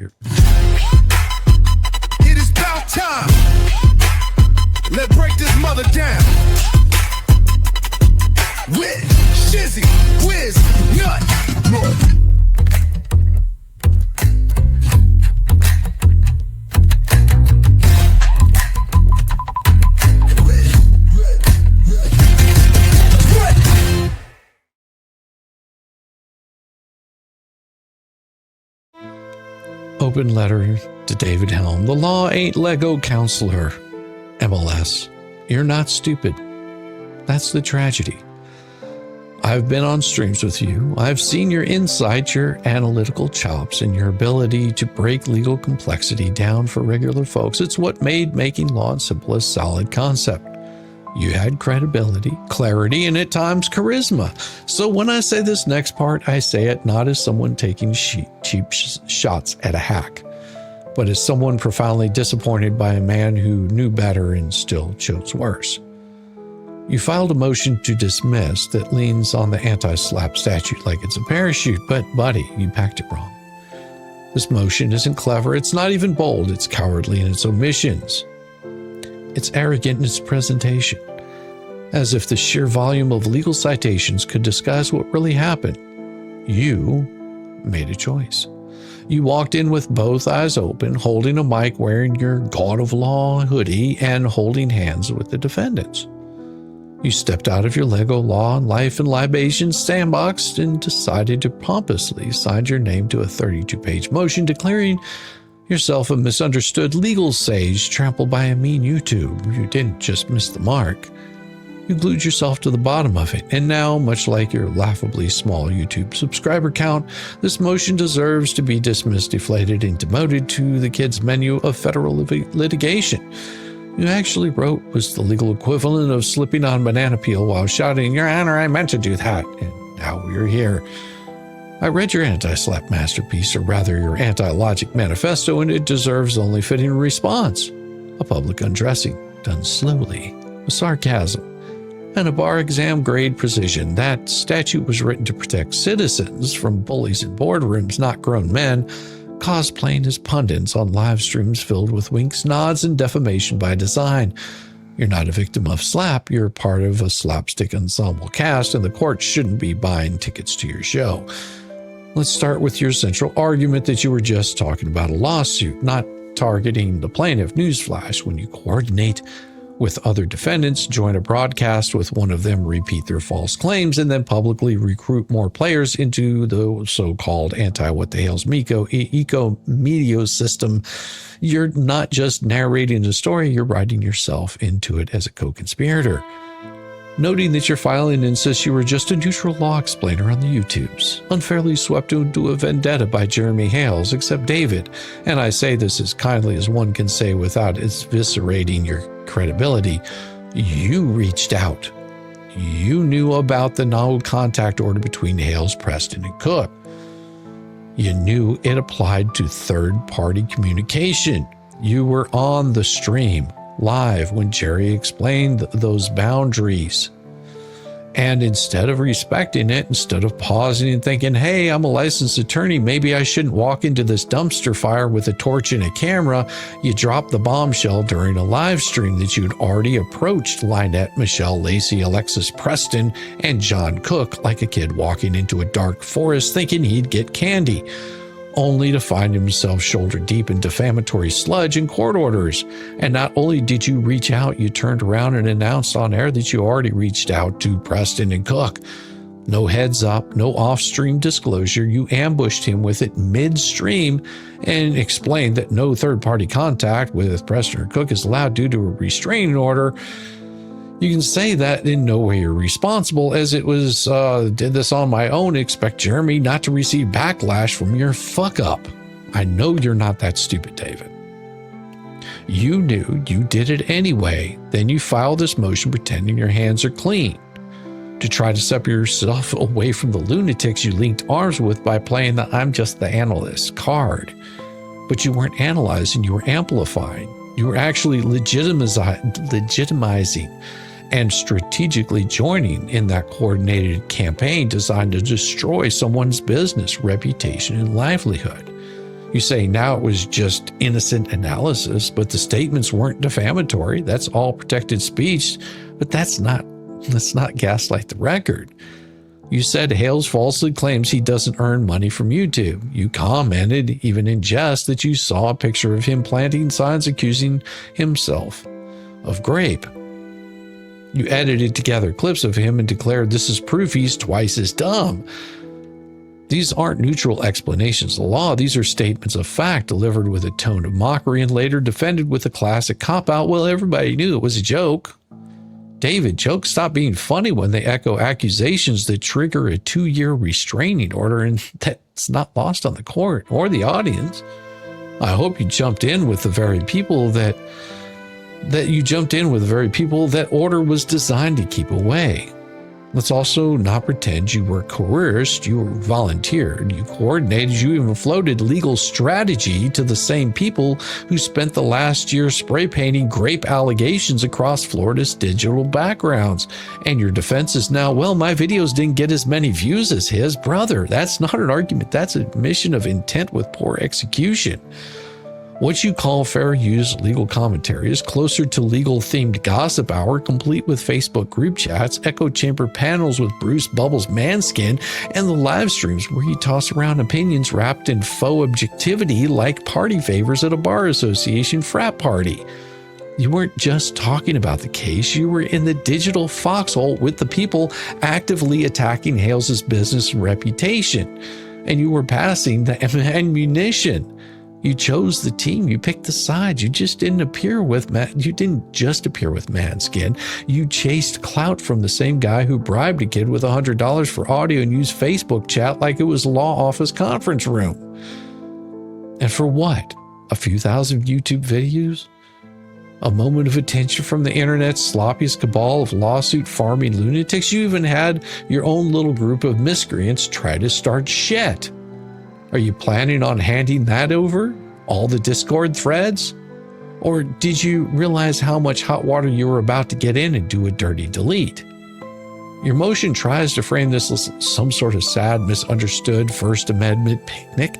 It is about time. Let's break this mother down. With Shizzy, Wiz, Nut. Open letter to David Helm. The law ain't Lego counselor. MLS. You're not stupid. That's the tragedy. I've been on streams with you. I've seen your insight, your analytical chops, and your ability to break legal complexity down for regular folks. It's what made making law simple a solid concept. You had credibility, clarity, and at times charisma. So when I say this next part, I say it not as someone taking cheap shots at a hack, but as someone profoundly disappointed by a man who knew better and still chose worse. You filed a motion to dismiss that leans on the anti-slap statute like it's a parachute, but buddy, you packed it wrong. This motion isn't clever, it's not even bold, it's cowardly in its omissions. It's arrogant in its presentation, as if the sheer volume of legal citations could disguise what really happened. You made a choice. You walked in with both eyes open, holding a mic, wearing your God of Law hoodie, and holding hands with the defendants. You stepped out of your Lego Law and Life and Libation sandbox and decided to pompously sign your name to a 32-page motion declaring yourself a misunderstood legal sage trampled by a mean YouTube. You didn't just miss the mark. You glued yourself to the bottom of it. And now, much like your laughably small YouTube subscriber count, this motion deserves to be dismissed, deflated, and demoted to the kids' menu of federal litigation. You actually wrote was the legal equivalent of slipping on banana peel while shouting, "Your Honor, I meant to do that." And now we're here. I read your anti-slap masterpiece, or rather your anti-logic manifesto, and it deserves only fitting response. A public undressing, done slowly, with sarcasm, and a bar exam grade precision. That statute was written to protect citizens from bullies in boardrooms, not grown men, cosplaying as pundits on live streams filled with winks, nods, and defamation by design. You're not a victim of slap, you're part of a slapstick ensemble cast, and the court shouldn't be buying tickets to your show. Let's start with your central argument that you were just talking about a lawsuit, not targeting the plaintiff. Newsflash: when you coordinate with other defendants, join a broadcast with one of them, repeat their false claims, and then publicly recruit more players into the so-called ANTI-WTH's eco-media system, you're not just narrating the story, you're writing yourself into it as a co-conspirator. Noting that your filing insists you were just a neutral law explainer on the YouTubes, unfairly swept into a vendetta by Jeremy Hales, except David, and I say this as kindly as one can say without eviscerating your credibility, you reached out. You knew about the no contact order between Hales, Preston, and Cook. You knew it applied to third-party communication. You were on the stream, live, when Jerry explained those boundaries. And instead of respecting it, instead of pausing and thinking, hey, I'm a licensed attorney, maybe I shouldn't walk into this dumpster fire with a torch and a camera, you dropped the bombshell during a live stream that you'd already approached Lynette, Michelle, Lacey, Alexis, Preston, and John Cook like a kid walking into a dark forest thinking he'd get candy, only to find himself shoulder deep in defamatory sludge and court orders. And not only did you reach out, you turned around and announced on air that you already reached out to Preston and Cook. No heads up, no off-stream disclosure. You ambushed him with it mid-stream and explained that no third-party contact with Preston or Cook is allowed due to a restraining order. You can say that in no way you're responsible, as it was, did this on my own, expect Jeremy not to receive backlash from your fuck up. I know you're not that stupid, David. You knew you did it anyway. Then you filed this motion pretending your hands are clean to try to separate yourself away from the lunatics you linked arms with by playing the I'm just the analyst card. But you weren't analyzing, you were amplifying. You were actually legitimizing and strategically joining in that coordinated campaign designed to destroy someone's business, reputation, and livelihood. You say now it was just innocent analysis, but the statements weren't defamatory. That's all protected speech, but let's not gaslight the record. You said Hales falsely claims he doesn't earn money from YouTube. You commented, even in jest, that you saw a picture of him planting signs accusing himself of grape. You edited together clips of him and declared this is proof he's twice as dumb. These aren't neutral explanations of the law. These are statements of fact delivered with a tone of mockery and later defended with a classic cop-out. Well, everybody knew it was a joke. David, jokes stop being funny when they echo accusations that trigger a 2-year restraining order, and that's not lost on the court or the audience. I hope you jumped in with the very people that order was designed to keep away. Let's also not pretend you were coerced, you volunteered, you coordinated, you even floated legal strategy to the same people who spent the last year spray painting grape allegations across Florida's digital backgrounds. And your defense is now, well, my videos didn't get as many views as his. Brother, that's not an argument. That's an admission of intent with poor execution. What you call fair use legal commentary is closer to legal-themed gossip hour, complete with Facebook group chats, echo chamber panels with Bruce Bubbles Manskin, and the live streams where you toss around opinions wrapped in faux objectivity like party favors at a bar association frat party. You weren't just talking about the case, you were in the digital foxhole with the people actively attacking Hales' business and reputation. And you were passing the ammunition. You chose the team. You picked the sides. You didn't just appear with Manskin. You chased clout from the same guy who bribed a kid with $100 for audio and used Facebook chat like it was a law office conference room. And for what? A few thousand YouTube videos? A moment of attention from the internet's sloppiest cabal of lawsuit farming lunatics? You even had your own little group of miscreants try to start shit. Are you planning on handing that over? All the Discord threads? Or did you realize how much hot water you were about to get in and do a dirty delete? Your motion tries to frame this as some sort of sad, misunderstood First Amendment picnic.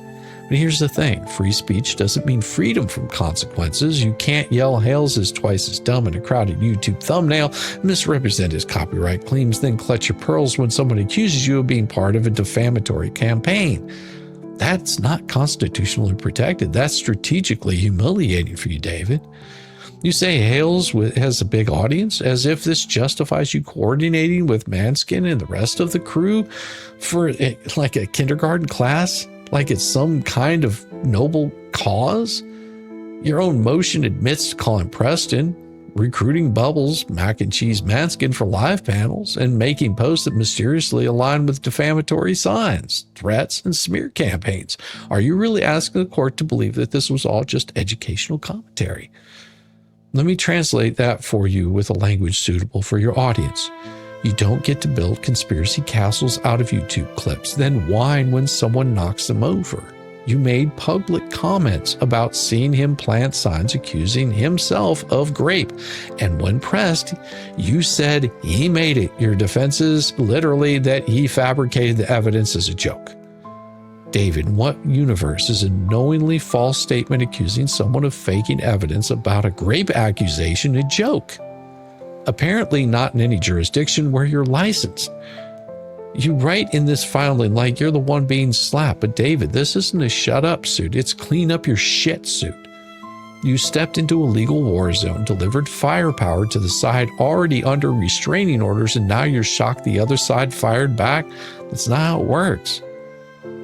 But here's the thing, free speech doesn't mean freedom from consequences. You can't yell Hales is twice as dumb in a crowded YouTube thumbnail, misrepresent his copyright claims, then clutch your pearls when someone accuses you of being part of a defamatory campaign. That's not constitutionally protected. That's strategically humiliating for you, David. You say Hales has a big audience, as if this justifies you coordinating with Manskin and the rest of the crew for like a kindergarten class, like it's some kind of noble cause. Your own motion admits to calling Preston, recruiting Bubbles, Mac and Cheese Manskin for live panels, and making posts that mysteriously align with defamatory signs, threats, and smear campaigns. Are you really asking the court to believe that this was all just educational commentary? Let me translate that for you with a language suitable for your audience. You don't get to build conspiracy castles out of YouTube clips, then whine when someone knocks them over. You made public comments about seeing him plant signs accusing himself of grape. And when pressed, you said he made it. Your defense is literally that he fabricated the evidence as a joke. David, in what universe is a knowingly false statement accusing someone of faking evidence about a grape accusation a joke? Apparently not in any jurisdiction where you're licensed. You write in this filing like you're the one being slapped, but David, this isn't a shut up suit, it's clean up your shit suit. You stepped into a legal war zone, delivered firepower to the side already under restraining orders, and now you're shocked the other side fired back? That's not how it works.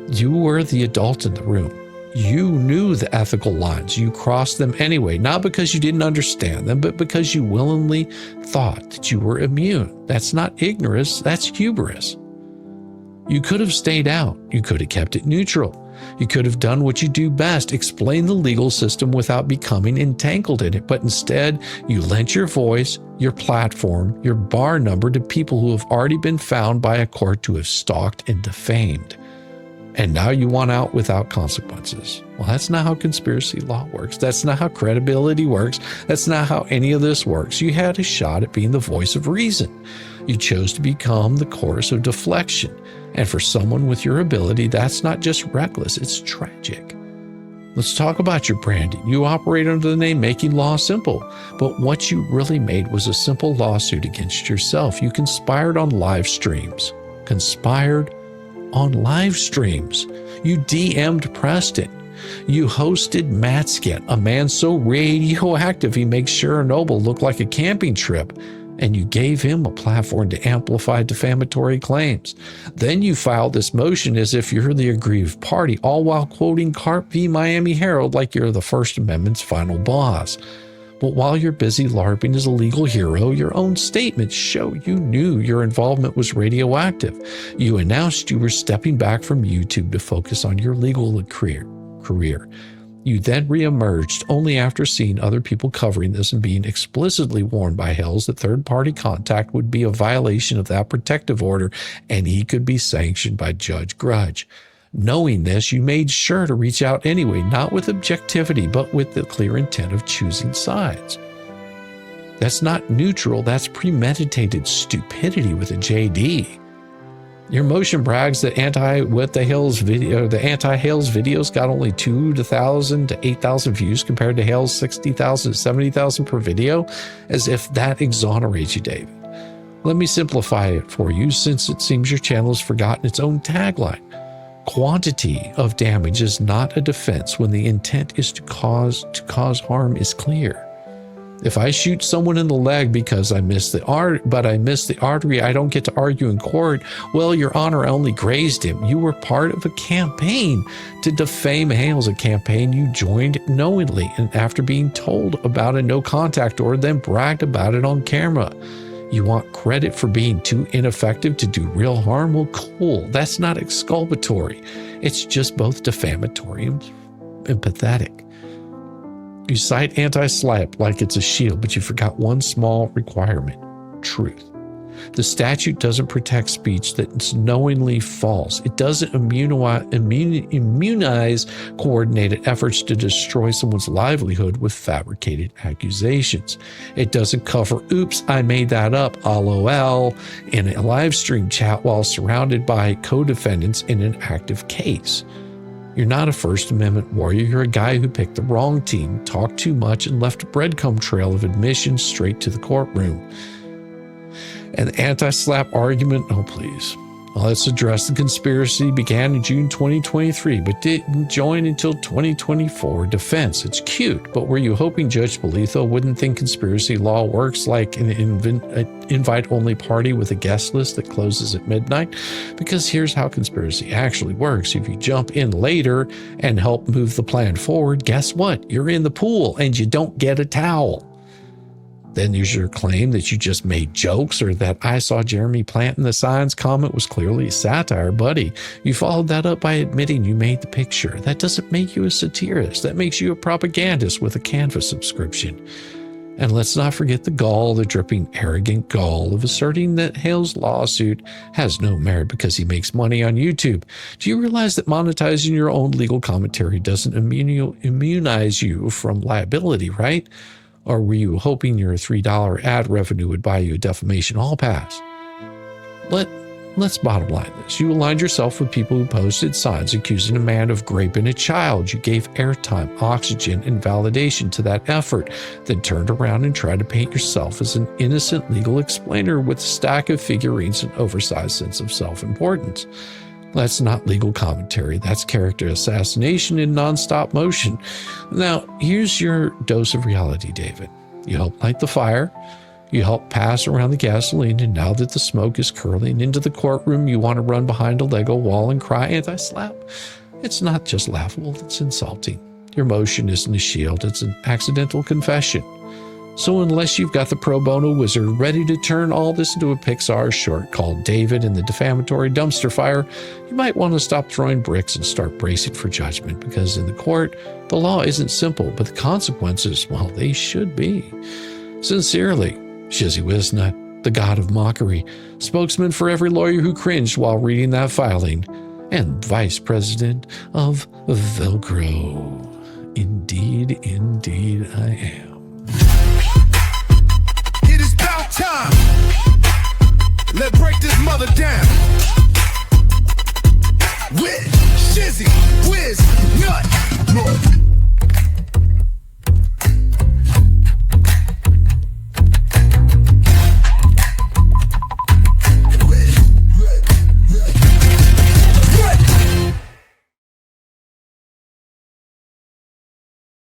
You were the adult in the room. You knew the ethical lines. You crossed them anyway, not because you didn't understand them, but because you willingly thought that you were immune. That's not ignorance, that's hubris. You could have stayed out. You could have kept it neutral. You could have done what you do best, explain the legal system without becoming entangled in it. But instead, you lent your voice, your platform, your bar number to people who have already been found by a court to have stalked and defamed. And now you want out without consequences. Well, that's not how conspiracy law works. That's not how credibility works. That's not how any of this works. You had a shot at being the voice of reason. You chose to become the chorus of deflection. And for someone with your ability, that's not just reckless, it's tragic. Let's talk about your branding. You operate under the name Making Law Simple, but what you really made was a simple lawsuit against yourself. You conspired on live streams. Conspired on live streams. You DM'd Preston. You hosted Matskin, a man so radioactive he makes Chernobyl look like a camping trip, and you gave him a platform to amplify defamatory claims. Then you filed this motion as if you're the aggrieved party, all while quoting Carp v. Miami Herald like you're the First Amendment's final boss. But while you're busy LARPing as a legal hero, your own statements show you knew your involvement was radioactive. You announced you were stepping back from YouTube to focus on your legal career. You then reemerged only after seeing other people covering this and being explicitly warned by Hells that third-party contact would be a violation of that protective order and he could be sanctioned by Judge Grudge. Knowing this, you made sure to reach out anyway, not with objectivity, but with the clear intent of choosing sides. That's not neutral, that's premeditated stupidity with a JD. Your motion brags that ANTI-WTH video, the anti-Hells videos got only 2,000 to 8,000 views compared to Hells 60,000 to 70,000 per video, as if that exonerates you, David. Let me simplify it for you, since it seems your channel has forgotten its own tagline. Quantity of damage is not a defense when the intent is to cause harm is clear. If I shoot someone in the leg because I missed the artery, I don't get to argue in court. Well, Your Honor, I only grazed him. You were part of a campaign to defame Hales, a campaign you joined knowingly, and after being told about a no contact order, then bragged about it on camera. You want credit for being too ineffective to do real harm? Well, cool. That's not exculpatory. It's just both defamatory and pathetic. You cite anti-slap like it's a shield, but you forgot one small requirement: truth. The statute doesn't protect speech that's knowingly false. It doesn't immunize coordinated efforts to destroy someone's livelihood with fabricated accusations. It doesn't cover, oops, I made that up, LOL, in a live stream chat while surrounded by co-defendants in an active case. You're not a First Amendment warrior. You're a guy who picked the wrong team, talked too much, and left a breadcrumb trail of admissions straight to the courtroom. And the anti-slap argument, oh please. Well, let's address the conspiracy began in June 2023, but didn't join until 2024. Defense, it's cute, but were you hoping Judge Bolitho wouldn't think conspiracy law works like an invite-only party with a guest list that closes at midnight? Because here's how conspiracy actually works. If you jump in later and help move the plan forward, guess what? You're in the pool and you don't get a towel. Then there's your claim that you just made jokes, or that I saw Jeremy planting the signs comment was clearly satire. Buddy, you followed that up by admitting you made the picture. That doesn't make you a satirist. That makes you a propagandist with a Canvas subscription. And let's not forget the gall, the dripping, arrogant gall of asserting that Hale's lawsuit has no merit because he makes money on YouTube. Do you realize that monetizing your own legal commentary doesn't immunize you from liability, right? Or were you hoping your $3 ad revenue would buy you a defamation hall pass? Let's bottom line this. You aligned yourself with people who posted signs accusing a man of raping a child. You gave airtime, oxygen, and validation to that effort, then turned around and tried to paint yourself as an innocent legal explainer with a stack of figurines and oversized sense of self-importance. That's not legal commentary. That's character assassination in nonstop motion. Now, here's your dose of reality, David. You helped light the fire. You helped pass around the gasoline, and now that the smoke is curling into the courtroom, you want to run behind a Lego wall and cry anti-slap. It's not just laughable, it's insulting. Your motion isn't a shield, it's an accidental confession. So unless you've got the pro bono wizard ready to turn all this into a Pixar short called David and the Defamatory Dumpster Fire, you might want to stop throwing bricks and start bracing for judgment, because in the court, the law isn't simple, but the consequences, well, they should be. Sincerely, Shizzy Wisnut, the god of mockery, spokesman for every lawyer who cringed while reading that filing, and vice president of Velcro. Indeed, indeed I am. It is about time. Let's break this mother down.